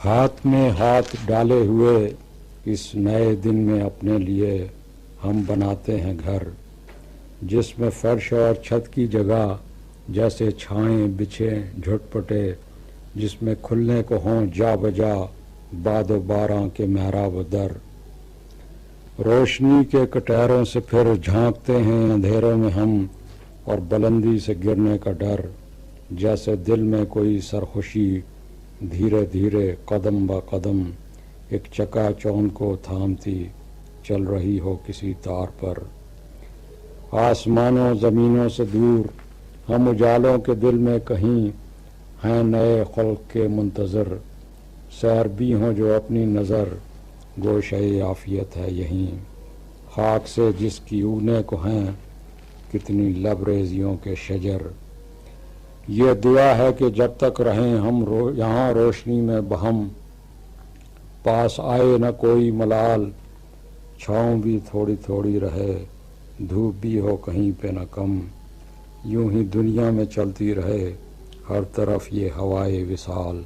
ہاتھ میں ہاتھ ڈالے ہوئے اس نئے دن میں اپنے لیے ہم بناتے ہیں گھر، جس میں فرش اور چھت کی جگہ جیسے چھائیں بچھے جھٹ پٹے، جس میں کھلنے کو ہوں جا بجا باد و باراں کے محراب و در۔ روشنی کے کٹہروں سے پھر جھانکتے ہیں اندھیروں میں ہم، اور بلندی سے گرنے کا ڈر، جیسے دل میں کوئی سرخوشی دھیرے دھیرے قدم با قدم ایک چکا چوند کو تھامتی چل رہی ہو کسی تار پر۔ آسمانوں زمینوں سے دور ہم اجالوں کے دل میں کہیں ہیں نئے خلق کے منتظر، سیر بھی ہوں جو اپنی نظر گوشۂ عافیت ہے یہیں، خاک سے جس کی اونے کو ہیں کتنی لبریزیوں کے شجر۔ یہ دعا ہے کہ جب تک رہیں ہم یہاں روشنی میں بہم، پاس آئے نہ کوئی ملال، چھاؤں بھی تھوڑی تھوڑی رہے، دھوپ بھی ہو کہیں پہ نہ کم، یوں ہی دنیا میں چلتی رہے ہر طرف یہ ہوائے وصال۔